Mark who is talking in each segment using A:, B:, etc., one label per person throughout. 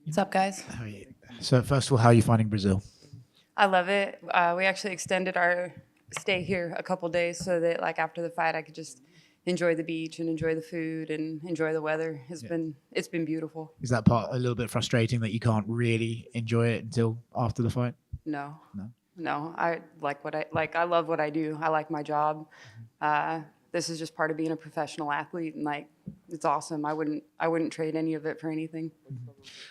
A: What's up, guys?
B: So first of all, how are you finding Brazil?
A: I love it. We actually extended our stay here a couple days so that, like, after the fight, I could just enjoy the beach and enjoy the food and enjoy the weather. It's been beautiful.
B: Is that part a little bit frustrating that you can't really enjoy it until after the fight?
A: No,
B: No.
A: no. I like what I like. I love what I do. I like my job. This is just part of being a professional athlete, and like, it's awesome. I wouldn't trade any of it for anything.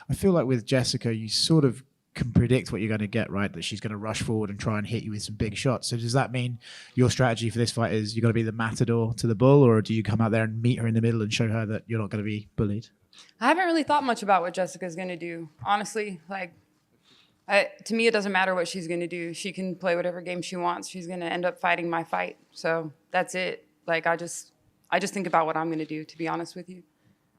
B: I feel like with Jessica, you sort of can predict what you're going to get, right? That she's going to rush forward and try and hit you with some big shots. So does that mean your strategy for this fight is you're going to be the matador to the bull, or do you come out there and meet her in the middle and show her that you're not going to be bullied?
A: I haven't really thought much about what Jessica's going to do, honestly. Like, to me, it doesn't matter what she's going to do. She can play whatever game she wants. She's going to end up fighting my fight. So that's it. Like, I just think about what I'm going to do, to be honest with you.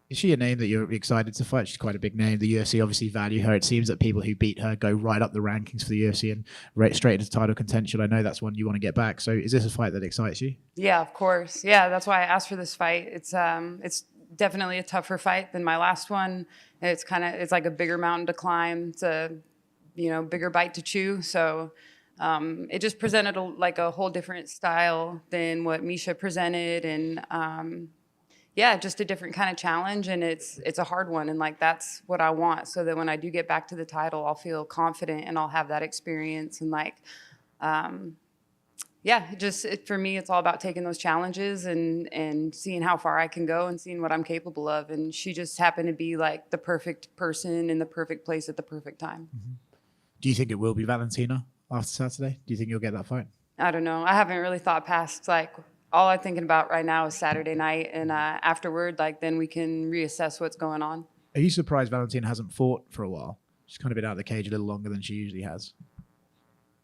B: Is she a name that you're excited to fight? She's quite a big name. The UFC obviously value her. It seems that people who beat her go right up the rankings for the UFC and right straight into title contention. I know that's one you want to get back. So is this a fight that excites you?
A: Yeah, of course. Yeah, that's why I asked for this fight. It's definitely a tougher fight than my last one. It's like a bigger mountain to climb. It's a bigger bite to chew. So it just presented a whole different style than what Misha presented, and just a different kind of challenge, and it's a hard one, and like that's what I want, so that when I do get back to the title, I'll feel confident and I'll have that experience, and like for me, it's all about taking those challenges and seeing how far I can go and seeing what I'm capable of, and she just happened to be like the perfect person in the perfect place at the perfect time.
B: Mm-hmm. Do you think it will be Valentina after Saturday? Do you think you'll get that fight?
A: I don't know. I haven't really thought past, like, all I'm thinking about right now is Saturday night, and afterward, like, then we can reassess what's going on.
B: Are you surprised Valentina hasn't fought for a while? She's kind of been out of the cage a little longer than she usually has.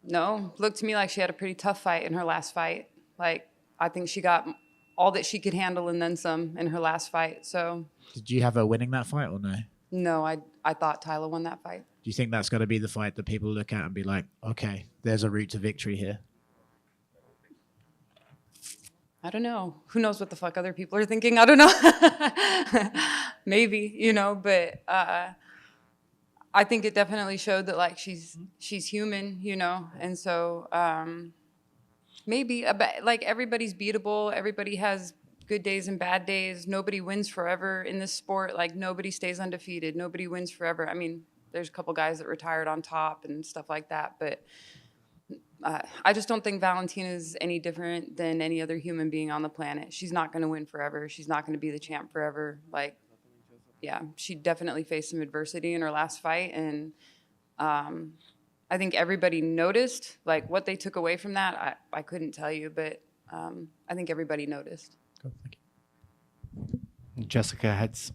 A: No, looked to me like she had a pretty tough fight in her last fight. Like, I think she got all that she could handle and then some in her last fight. So,
B: did you have her winning that fight or no?
A: No, I thought Tyler won that fight.
B: Do you think that's going to be the fight that people look at and be like, okay, there's a route to victory here?
A: I don't know. Who knows what the fuck other people are thinking? I don't know. Maybe, but I think it definitely showed that, like, she's human, and so maybe, like, everybody's beatable. Everybody has good days and bad days. Nobody wins forever in this sport. Like, nobody stays undefeated. Nobody wins forever. I mean, there's a couple guys that retired on top and stuff like that, but I just don't think Valentina's any different than any other human being on the planet. She's not going to win forever. She's not going to be the champ forever. Like, yeah, she definitely faced some adversity in her last fight, and I think everybody noticed. Like, what they took away from that, I couldn't tell you, but I think everybody noticed.
B: Cool, thank you.
C: Jessica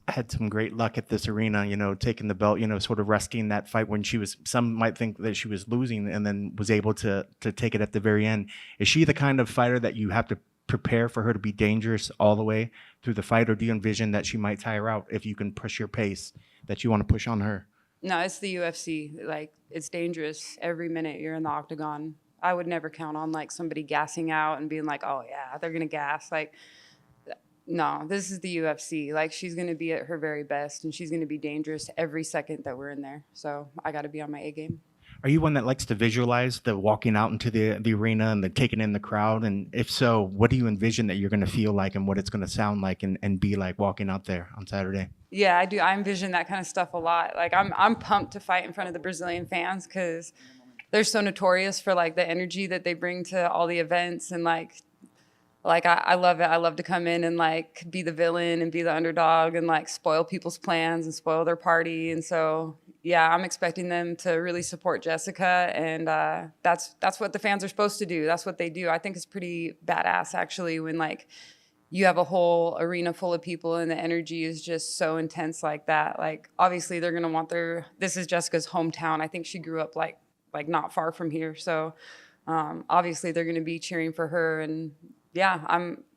C: had some great luck at this arena, taking the belt, sort of resting that fight when some might think that she was losing, and then was able to take it at the very end. Is she the kind of fighter that you have to prepare for her to be dangerous all the way through the fight, or do you envision that she might tire out if you can push your pace that you want to push on her?
A: No, it's the UFC. Like, it's dangerous every minute you're in the octagon. I would never count on, like, somebody gassing out and being like, oh yeah, they're gonna gas. Like, no, this is the UFC. Like, she's going to be at her very best, and she's going to be dangerous every second that we're in there. So I got to be on my A game.
C: Are you one that likes to visualize the walking out into the arena and the taking in the crowd? And if so, what do you envision that you're going to feel like and what it's going to sound like and be like walking out there on Saturday?
A: Yeah, I do. I envision that kind of stuff a lot. Like, I'm pumped to fight in front of the Brazilian fans because they're so notorious for, like, the energy that they bring to all the events, and like I love it. I love to come in and, like, be the villain and be the underdog and, like, spoil people's plans and spoil their party. And so, yeah, I'm expecting them to really support Jessica, and that's what the fans are supposed to do. That's what they do. I think it's pretty badass, actually, when, like, you have a whole arena full of people and the energy is just so intense like that. Like, obviously they're gonna want this is Jessica's hometown. I think she grew up like not far from here. So obviously they're gonna be cheering for her, and yeah,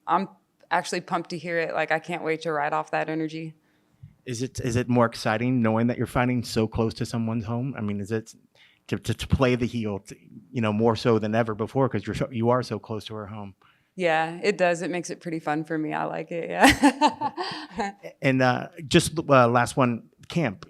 A: I'm actually pumped to hear it. Like, I can't wait to ride off that energy.
C: Is it more exciting knowing that you're fighting so close to someone's home? I mean, is it to play the heel, more so than ever before because you are so close to her home?
A: Yeah, it does. It makes it pretty fun for me. I like it. Yeah.
C: And just last one, camp.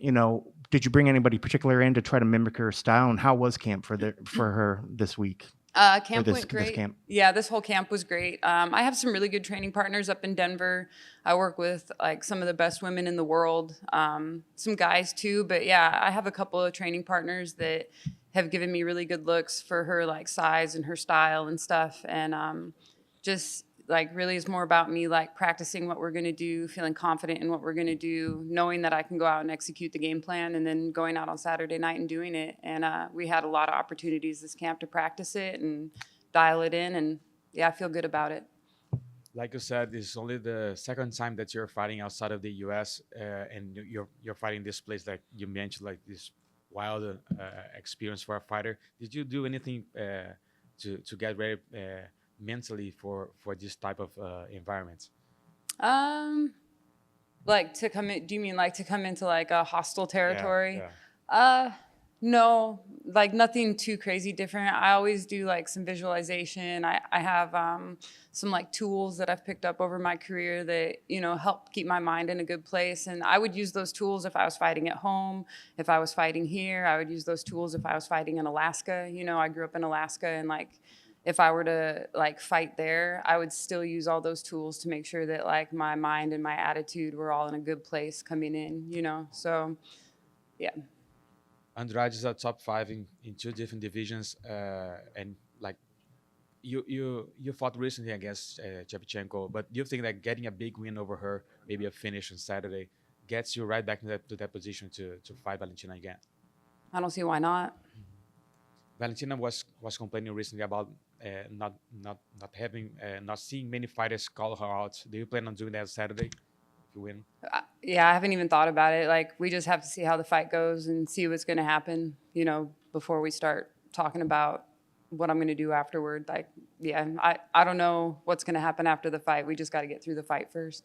C: Did you bring anybody particular in to try to mimic her style? And how was camp for her this week?
A: Camp
C: this-
A: went
C: this
A: great.
C: camp?
A: Yeah, this whole camp was great. I have some really good training partners up in Denver. I work with like some of the best women in the world, some guys too. But yeah, I have a couple of training partners that have given me really good looks for her like size and her style and stuff. And just like really is more about me like practicing what we're going to do, feeling confident in what we're going to do, knowing that I can go out and execute the game plan, and then going out on Saturday night and doing it. And we had a lot of opportunities this camp to practice it and dial it in, and yeah, I feel good about it.
D: Like you said, this is only the second time that you're fighting outside of the U.S. And you're fighting this place like you mentioned, like this wild experience for a fighter. Did you do anything to get ready mentally for this type of environment?
A: Like to come in, do you mean like to come into like a hostile territory?
D: Yeah.
A: No, like nothing too crazy different. I always do like some visualization. I have some like tools that I've picked up over my career that, you know, help keep my mind in a good place. And I would use those tools if I was fighting at home. If I was fighting here, I would use those tools if I was fighting in Alaska. You know, I grew up in Alaska, and like if I were to like fight there, I would still use all those tools to make sure that like my mind and my attitude were all in a good place coming in, you know? So, yeah.
D: Andrade is a top 5 in 2 different divisions, and like you fought recently against Shevchenko, but do you think that getting a big win over her, maybe a finish on Saturday, gets you right back to that position to fight Valentina again?
A: I don't see why not.
D: Valentina was complaining recently about not seeing many fighters call her out. Do you plan on doing that Saturday if you win?
A: Yeah, I haven't even thought about it. Like, we just have to see how the fight goes and see what's going to happen, you know, before we start talking about what I'm going to do afterward. Like, yeah, I don't know what's going to happen after the fight. We just got to get through the fight first.